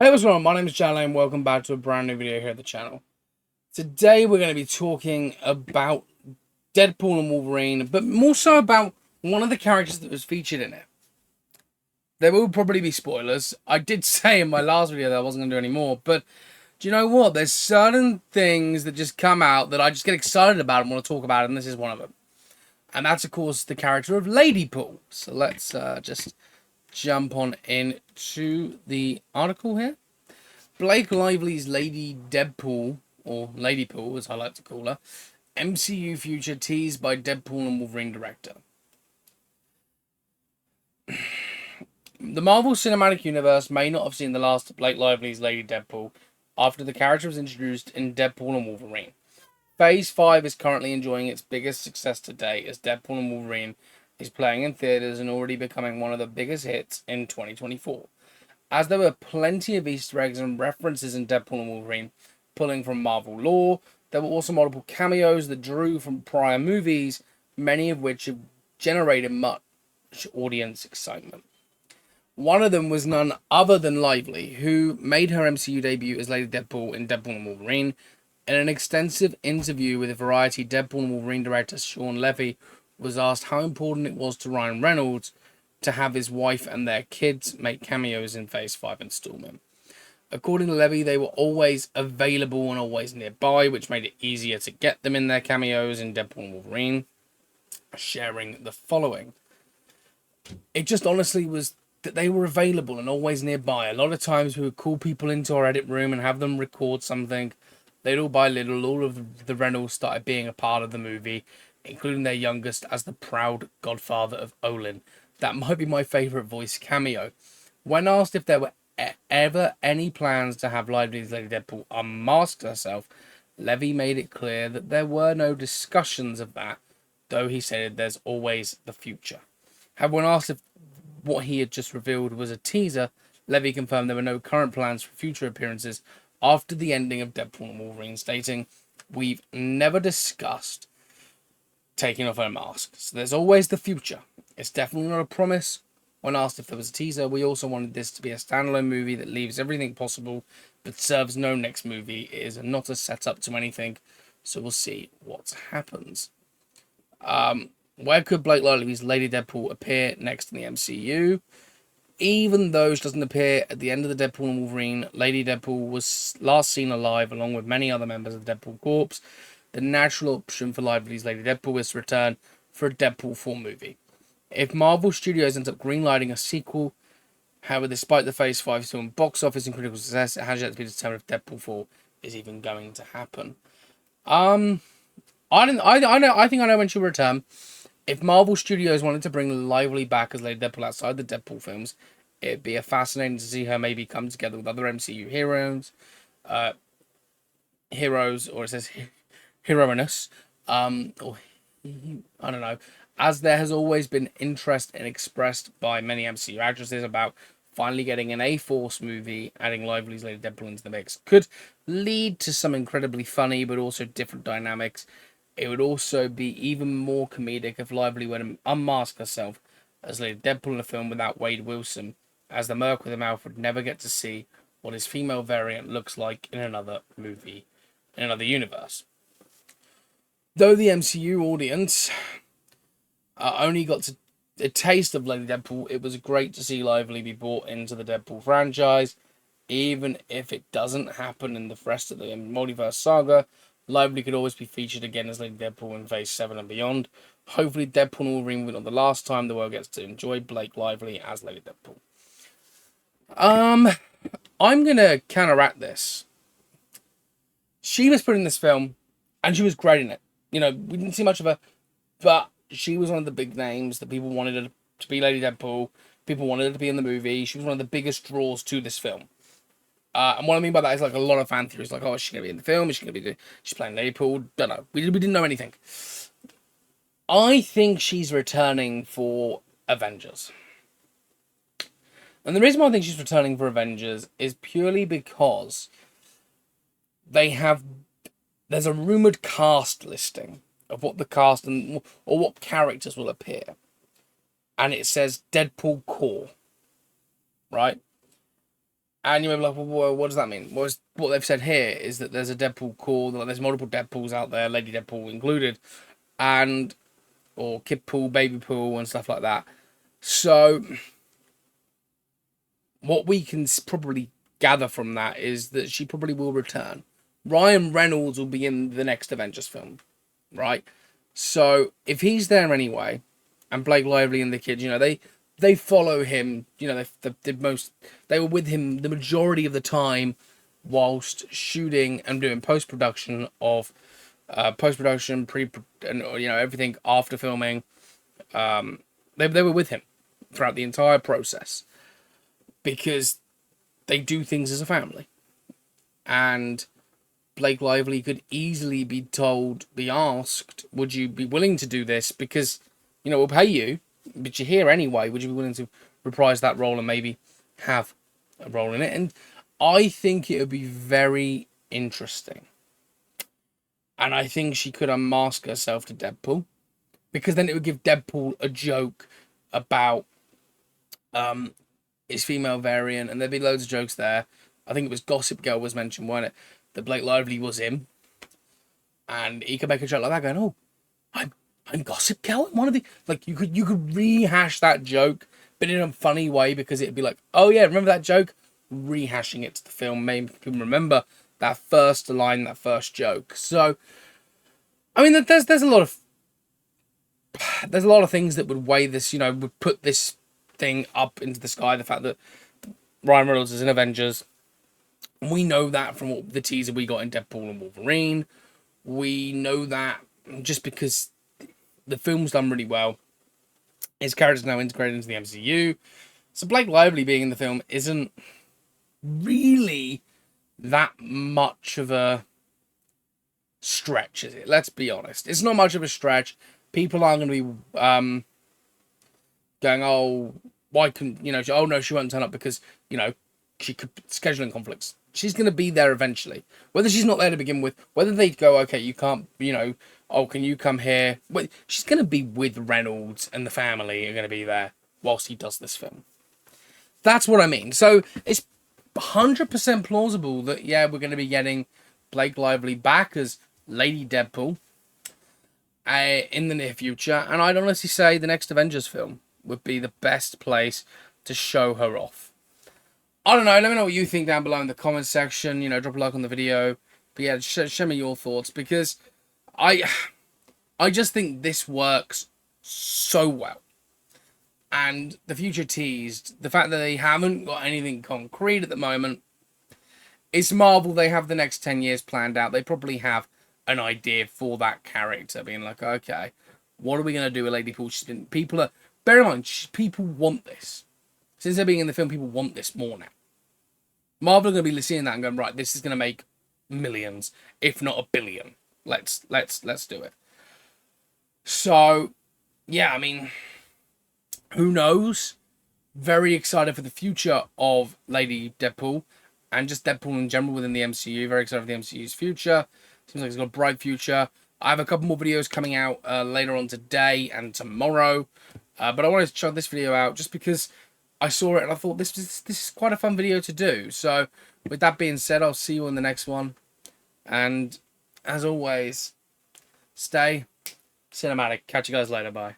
Hey, what's going on? My name is Jalay and welcome back to a brand new video here at the channel. Today we're going to be talking about Deadpool and Wolverine, but more so about one of the characters that was featured in it. There will probably be spoilers. I did say in my last video that I wasn't going to do any more, but do you know what? There's certain things that just come out that I just get excited about and want to talk about, and this is one of them. And that's, of course, the character of Lady Deadpool. So let's just jump on into the article here. Blake Lively's Lady Deadpool, or Lady Pool as I like to call her, MCU future teased by Deadpool and Wolverine director. The Marvel Cinematic Universe may not have seen the last of Blake Lively's Lady Deadpool after the character was introduced in Deadpool and Wolverine. Phase 5 is currently enjoying its biggest success to date as Deadpool and Wolverine is playing in theaters and already becoming one of the biggest hits in 2024. As there were plenty of Easter eggs and references in Deadpool and Wolverine, pulling from Marvel lore, there were also multiple cameos that drew from prior movies, many of which have generated much audience excitement. One of them was none other than Lively, who made her MCU debut as Lady Deadpool in Deadpool and Wolverine. In an extensive interview with Variety, Deadpool and Wolverine director Sean Levy was asked how important it was to Ryan Reynolds to have his wife and their kids make cameos in Phase 5 installment. According to Levy, they were always available and always nearby, which made it easier to get them in their cameos in Deadpool and Wolverine, sharing the following. It just honestly was that they were available and always nearby. A lot of times we would call people into our edit room and have them record something. Little by little, all of the Reynolds started being a part of the movie, including their youngest as the proud godfather of Olin. That might be my favourite voice cameo. When asked if there were ever any plans to have Lively's Lady Deadpool unmask herself, Levy made it clear that there were no discussions of that, though he said there's always the future. However, when asked if what he had just revealed was a teaser, Levy confirmed there were no current plans for future appearances after the ending of Deadpool and Wolverine, stating, "We've never discussed taking off her mask, so there's always the future. It's definitely not a promise." When asked if there was a teaser, we also wanted this to be a standalone movie that leaves everything possible but serves no next movie. It is not a setup to anything, so we'll see what happens. Where could Blake Lively's Lady Deadpool appear next in the MCU? Even though she doesn't appear at the end of the Deadpool and Wolverine, Lady Deadpool was last seen alive along with many other members of the Deadpool Corps. The natural option for Lively's Lady Deadpool is to return for a Deadpool 4 movie. If Marvel Studios ends up greenlighting a sequel, however, despite the Phase 5 film box office and critical success, it has yet to be determined if Deadpool 4 is even going to happen. I think I know when she'll return. If Marvel Studios wanted to bring Lively back as Lady Deadpool outside the Deadpool films, it'd be fascinating to see her maybe come together with other MCU heroes, or it says heroiness, or I don't know, as there has always been interest and expressed by many MCU actresses about finally getting an A-Force movie, adding Lively's Lady Deadpool into the mix could lead to some incredibly funny but also different dynamics. It would also be even more comedic if Lively were to unmask herself as Lady Deadpool in a film without Wade Wilson, as the Merc with a Mouth would never get to see what his female variant looks like in another movie, in another universe. Though the MCU audience only got a taste of Lady Deadpool, it was great to see Lively be brought into the Deadpool franchise. Even if it doesn't happen in the rest of the multiverse saga, Lively could always be featured again as Lady Deadpool in Phase 7 and beyond. Hopefully, Deadpool and Wolverine will be not the last time the world gets to enjoy Blake Lively as Lady Deadpool. I'm gonna counteract this. She was put in this film, and she was great in it. You know, we didn't see much of her, but she was one of the big names that people wanted her to be Lady Deadpool. People wanted her to be in the movie. She was one of the biggest draws to this film. And what I mean by that is like a lot of fan theories, like, oh, is she gonna be in the film? Is she gonna be? She's playing Lady Deadpool? Don't know. We didn't know anything. I think she's returning for Avengers. And the reason why I think she's returning for Avengers is purely because there's a rumored cast listing of what the cast or what characters will appear. And it says Deadpool Core. Right? And you may be like, well, what does that mean? What they've said here is that there's a Deadpool core, like there's multiple Deadpools out there, Lady Deadpool included, and or Kid Pool, Baby Pool, and stuff like that. So what we can probably gather from that is that she probably will return. Ryan Reynolds will be in the next Avengers film, right? So if he's there anyway, and Blake Lively and the kids, they follow him. They were with him the majority of the time, whilst shooting and doing post production and everything after filming. They were with him throughout the entire process because they do things as a family, and Blake Lively could easily be asked, would you be willing to do this? Because, we'll pay you, but you're here anyway. Would you be willing to reprise that role and maybe have a role in it? And I think it would be very interesting. And I think she could unmask herself to Deadpool, because then it would give Deadpool a joke about his female variant, and there'd be loads of jokes there. I think it was Gossip Girl was mentioned, wasn't it? That Blake Lively was him, and he could make a joke like that, going, "Oh, I'm Gossip Girl." One of the you could rehash that joke, but in a funny way, because it'd be like, "Oh yeah, remember that joke?" Rehashing it to the film, maybe people remember that first line, that first joke. So, I mean, there's a lot of things that would weigh this, would put this thing up into the sky. The fact that Ryan Reynolds is in Avengers. We know that from the teaser we got in Deadpool and Wolverine. We know that just because the film's done really well. His character's now integrated into the MCU. So Blake Lively being in the film isn't really that much of a stretch, is it? Let's be honest. It's not much of a stretch. People aren't going to be going, oh, why couldn't, oh no, she won't turn up because, she could scheduling conflicts. She's going to be there eventually. Whether she's not there to begin with, whether they go, okay, you can't, oh, can you come here? Well, she's going to be with Reynolds, and the family are going to be there whilst he does this film. That's what I mean. So it's 100% plausible that, yeah, we're going to be getting Blake Lively back as Lady Deadpool in the near future. And I'd honestly say the next Avengers film would be the best place to show her off. I don't know. Let me know what you think down below in the comments section. Drop a like on the video. But yeah, show me your thoughts, because I just think this works so well. And the future teased, the fact that they haven't got anything concrete at the moment. It's Marvel. They have the next 10 years planned out. They probably have an idea for that character, being like, okay, what are we going to do with Lady Deadpool? Bear in mind, people want this. Since they're being in the film, people want this more now. Marvel are going to be seeing that and going, right, this is going to make millions, if not $1 billion. Let's do it. So, yeah, I mean, who knows? Very excited for the future of Lady Deadpool and just Deadpool in general within the MCU. Very excited for the MCU's future. Seems like it's got a bright future. I have a couple more videos coming out later on today and tomorrow. But I wanted to check this video out just because I saw it and I thought this is quite a fun video to do. So with that being said, I'll see you in the next one. And as always, stay cinematic. Catch you guys later. Bye.